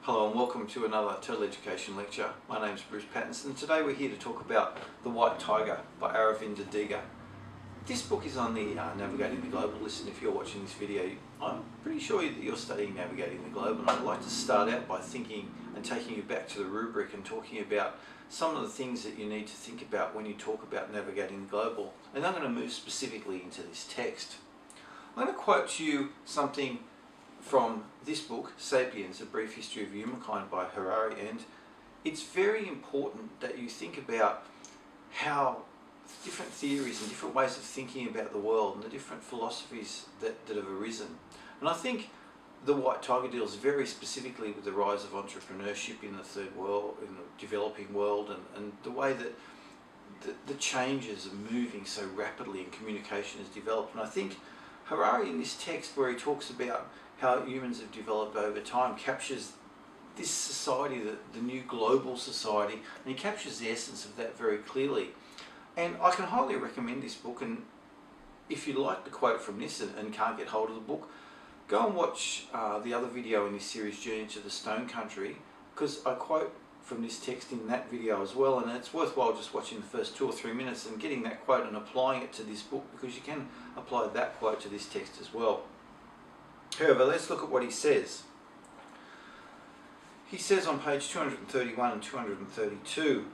Hello and welcome to another Total Education lecture. My name is Bruce Pattinson. Today we're here to talk about The White Tiger by Aravind Adiga. This book is on the Navigating the Global list, and if you're watching this video, I'm pretty sure that you're studying Navigating the Globe, and I'd like to start out by thinking and taking you back to the rubric and talking about some of the things that you need to think about when you talk about navigating the global. And I'm going to move specifically into this text. I'm going to quote to you something from this book, Sapiens, A Brief History of Humankind by Harari, and it's very important that you think about how different theories and different ways of thinking about the world and the different philosophies that have arisen. And I think The White Tiger deals very specifically with the rise of entrepreneurship in the third world, in the developing world, and the way that the changes are moving so rapidly and communication has developed. And I think Harari, in this text where he talks about how humans have developed over time, captures this society, the new global society, and he captures the essence of that very clearly. And I can highly recommend this book, and if you like the quote from this and can't get hold of the book, go and watch the other video in this series, Journey to the Stone Country, because I quote from this text in that video as well, and it's worthwhile just watching the first 2 or 3 minutes and getting that quote and applying it to this book, because you can apply that quote to this text as well. However, let's look at what he says. He says on page 231 and 232,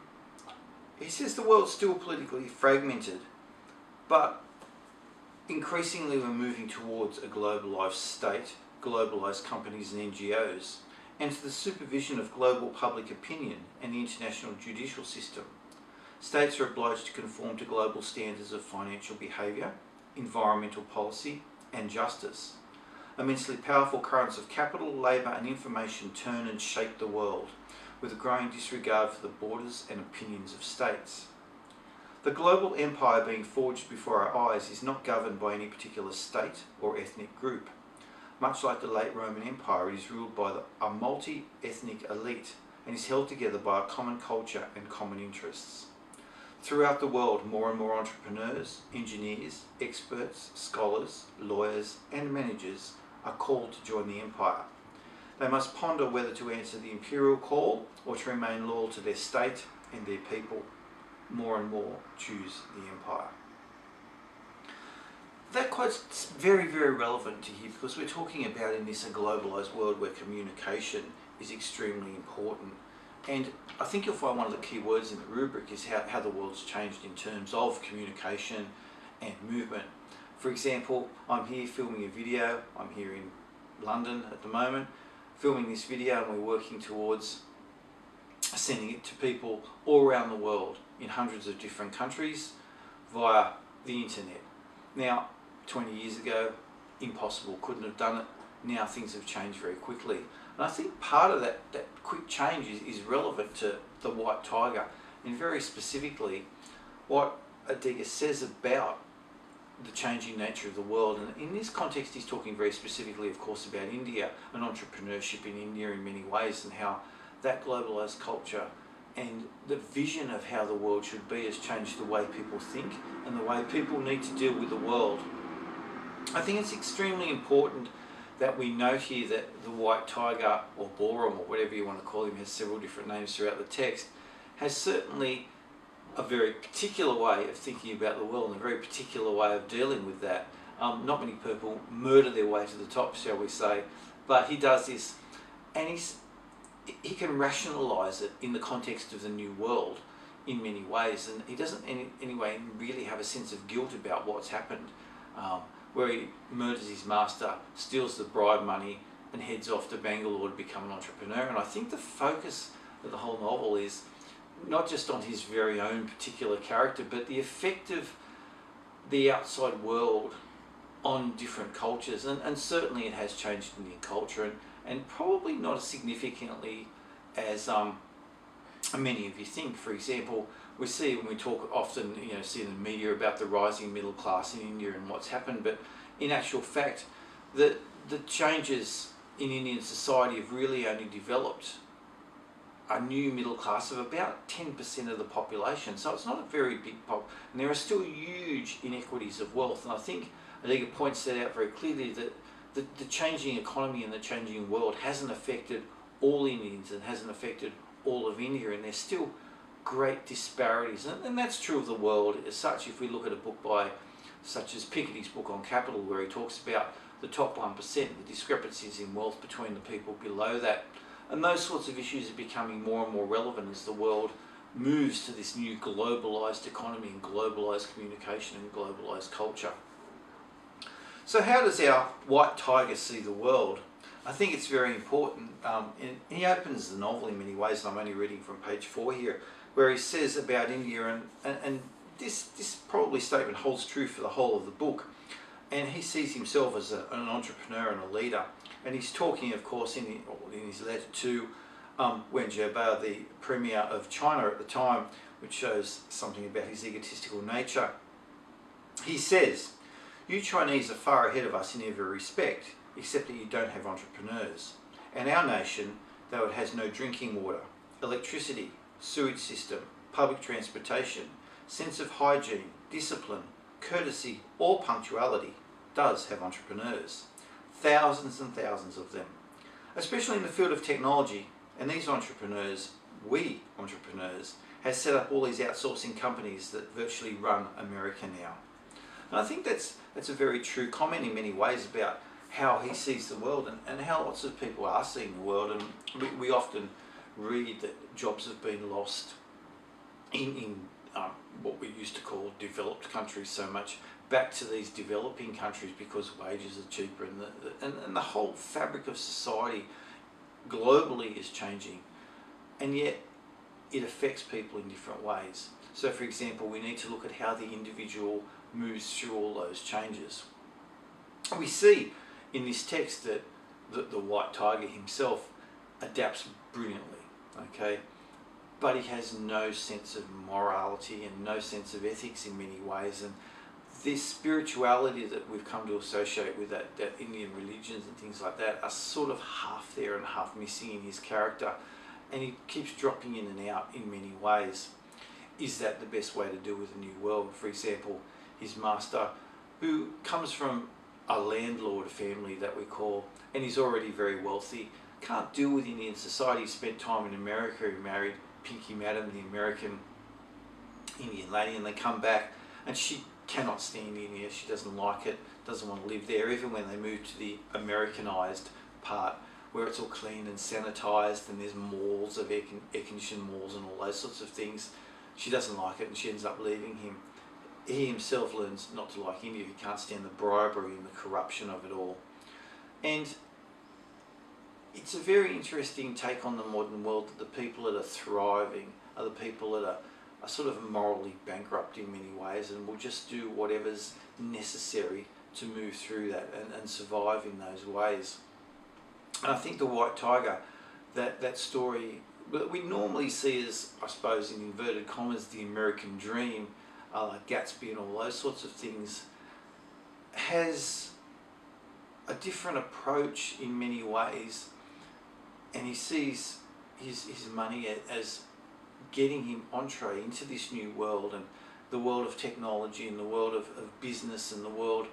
he says the world's still politically fragmented, but increasingly we're moving towards a globalised state, globalised companies and NGOs, and to the supervision of global public opinion and the international judicial system. States are obliged to conform to global standards of financial behaviour, environmental policy and justice. Immensely powerful currents of capital, labour and information turn and shape the world, with a growing disregard for the borders and opinions of states. The global empire being forged before our eyes is not governed by any particular state or ethnic group. Much like the late Roman Empire, it is ruled by a multi-ethnic elite and is held together by a common culture and common interests. Throughout the world, more and more entrepreneurs, engineers, experts, scholars, lawyers and managers are called to join the empire. They must ponder whether to answer the imperial call or to remain loyal to their state and their people. More and more choose the empire. That quote's very, very relevant to here, because we're talking about in this a globalised world where communication is extremely important. And I think you'll find one of the key words in the rubric is how the world's changed in terms of communication and movement. For example, I'm here filming a video. I'm here in London at the moment, filming this video, and we're working towards sending it to people all around the world in hundreds of different countries via the internet. Now, 20 years ago, impossible, couldn't have done it. Now things have changed very quickly. And I think part of that quick change is relevant to The White Tiger, and very specifically what Adiga says about the changing nature of the world. And in this context, he's talking very specifically, of course, about India and entrepreneurship in India in many ways, and how that globalised culture and the vision of how the world should be has changed the way people think and the way people need to deal with the world. I think it's extremely important that we note here that the White Tiger, or Ballroom, or whatever you want to call him, has several different names throughout the text, has certainly a very particular way of thinking about the world and a very particular way of dealing with that. Not many people murder their way to the top, shall we say, but he does this, and he can rationalise it in the context of the new world in many ways, and he doesn't anyway really have a sense of guilt about what's happened, where he murders his master, steals the bribe money and heads off to Bangalore to become an entrepreneur. And I think the focus of the whole novel is not just on his very own particular character, but the effect of the outside world on different cultures. And certainly it has changed Indian culture, and probably not as significantly as many of you think. For example, we see when we talk often, see in the media about the rising middle class in India and what's happened, but in actual fact, the changes in Indian society have really only developed a new middle class of about 10% of the population. So it's not a very big pop, and there are still huge inequities of wealth. And I think Adiga points that out very clearly, that the changing economy and the changing world hasn't affected all Indians and hasn't affected all of India, and there's still great disparities, and that's true of the world as such. If we look at a book by such as Piketty's book on capital, where he talks about the top 1%, the discrepancies in wealth between the people below that, and those sorts of issues are becoming more and more relevant as the world moves to this new globalised economy and globalised communication and globalised culture. So how does our white tiger see the world? I think it's very important. He opens the novel in many ways, and I'm only reading from page 4 here, where he says about India, and this probably statement holds true for the whole of the book, and he sees himself as an entrepreneur and a leader, and he's talking, of course, in his letter to Wen Jiabao, the Premier of China at the time, which shows something about his egotistical nature. He says, "You Chinese are far ahead of us in every respect, except that you don't have entrepreneurs. And our nation, though it has no drinking water, electricity, sewage system, public transportation, sense of hygiene, discipline, courtesy, or punctuality, does have entrepreneurs. Thousands and thousands of them. Especially in the field of technology, and these entrepreneurs, we entrepreneurs, has set up all these outsourcing companies that virtually run America now." And I think that's a very true comment in many ways about how he sees the world, and how lots of people are seeing the world. And we often read that jobs have been lost in what we used to call developed countries so much, back to these developing countries because wages are cheaper, and the whole fabric of society globally is changing, and yet it affects people in different ways. So for example, we need to look at how the individual moves through all those changes. We see in this text that the white tiger himself adapts brilliantly, okay? But he has no sense of morality and no sense of ethics in many ways, and this spirituality that we've come to associate with that Indian religions and things like that are sort of half there and half missing in his character, and he keeps dropping in and out in many ways. Is that the best way to deal with a new world? For example, his master, who comes from a landlord family that we call, and he's already very wealthy, can't deal with Indian society. He spent time in America. He married Pinky Madam, the American Indian lady, and they come back, and she cannot stand India. She doesn't like it, doesn't want to live there. Even when they move to the Americanized part, where it's all clean and sanitized, and there's malls of air-conditioned malls and all those sorts of things, she doesn't like it, and she ends up leaving him. He himself learns not to like India. He can't stand the bribery and the corruption of it all. And it's a very interesting take on the modern world that the people that are thriving are the people that are sort of morally bankrupt in many ways, and will just do whatever's necessary to move through that and survive in those ways. And I think the white tiger, that story that we normally see as, I suppose, in inverted commas, the American dream, like Gatsby and all those sorts of things, has a different approach in many ways, and he sees his money as getting him entree into this new world, and the world of technology and the world of business, and the world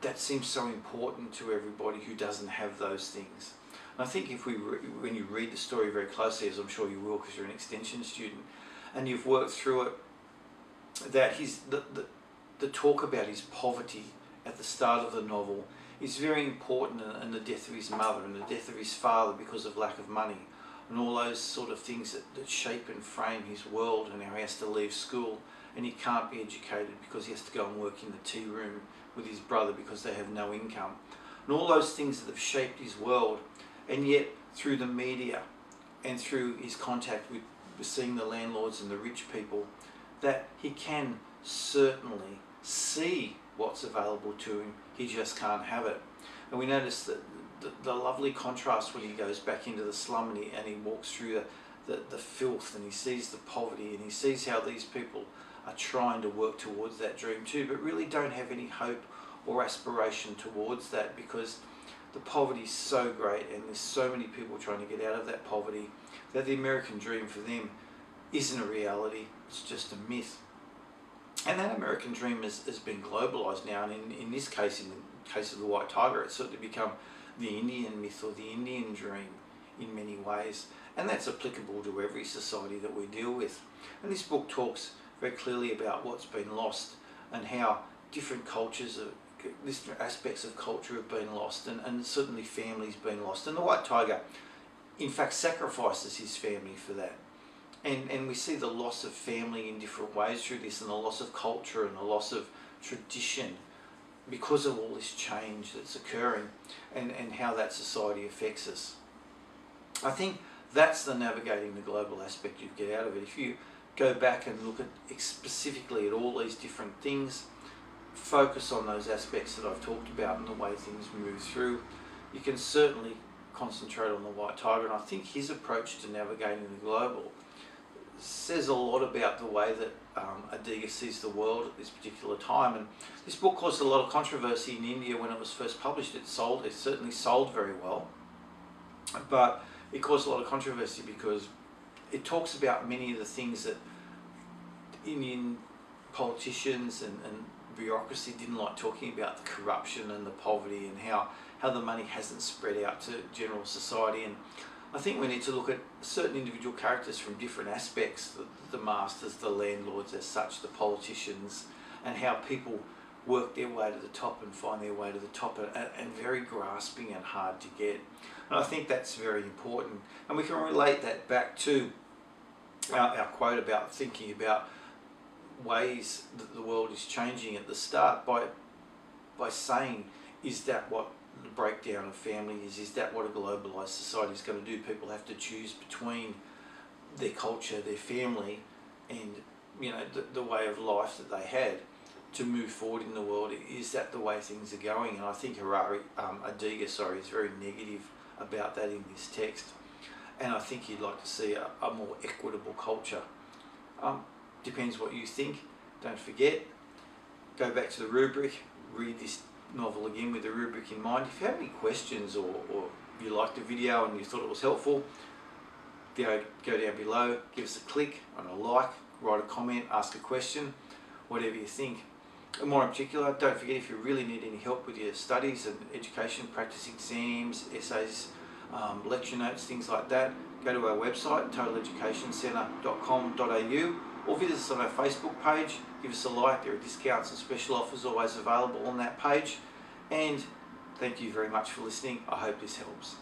that seems so important to everybody who doesn't have those things. And I think if when you read the story very closely, as I'm sure you will because you're an extension student, and you've worked through it, that the talk about his poverty at the start of the novel is very important, and the death of his mother and the death of his father because of lack of money, and all those sort of things that shape and frame his world, and how he has to leave school and he can't be educated because he has to go and work in the tea room with his brother because they have no income, and all those things that have shaped his world. And yet through the media and through his contact with seeing the landlords and the rich people, that he can certainly see what's available to him, he just can't have it. And we notice that the lovely contrast when he goes back into the slum and he walks through the filth, and he sees the poverty, and he sees how these people are trying to work towards that dream too, but really don't have any hope or aspiration towards that, because the poverty is so great and there's so many people trying to get out of that poverty, that the American dream for them isn't a reality, it's just a myth. And that American dream has been globalised now, and in this case, in the case of the white tiger, it's certainly become the Indian myth or the Indian dream in many ways, and that's applicable to every society that we deal with. And this book talks very clearly about what's been lost and how different cultures, different aspects of culture have been lost, and certainly families been lost. And the white tiger, in fact, sacrifices his family for that. And we see the loss of family in different ways through this, and the loss of culture and the loss of tradition because of all this change that's occurring, and how that society affects us. I think that's the navigating the global aspect you get out of it. If you go back and look at specifically at all these different things, focus on those aspects that I've talked about and the way things move through, you can certainly concentrate on the white tiger. And I think his approach to navigating the global says a lot about the way that Adiga sees the world at this particular time. And this book caused a lot of controversy in India when it was first published. It certainly sold very well, but it caused a lot of controversy because it talks about many of the things that Indian politicians and bureaucracy didn't like talking about: the corruption and the poverty, and how the money hasn't spread out to general society. And I think we need to look at certain individual characters from different aspects: the masters, the landlords as such, the politicians, and how people work their way to the top and find their way to the top, and very grasping and hard to get. And I think that's very important. And we can relate that back to our quote about thinking about ways that the world is changing at the start by saying, is that what the breakdown of family is? Is that what a globalised society is going to do? People have to choose between their culture, their family, and the way of life that they had to move forward in the world. Is that the way things are going? And I think Adiga is very negative about that in this text, and I think you'd like to see a more equitable culture. Depends what you think. Don't forget, go back to the rubric, read this novel again with the rubric in mind. If you have any questions, or you liked the video and you thought it was helpful, go down below, give us a click on a like, write a comment, ask a question, whatever you think. And more in particular, don't forget, if you really need any help with your studies and education, practice exams, essays, lecture notes, things like that, go to our website, totaleducationcentre.com.au, or visit us on our Facebook page. Give us a like. There are discounts and special offers always available on that page. And thank you very much for listening. I hope this helps.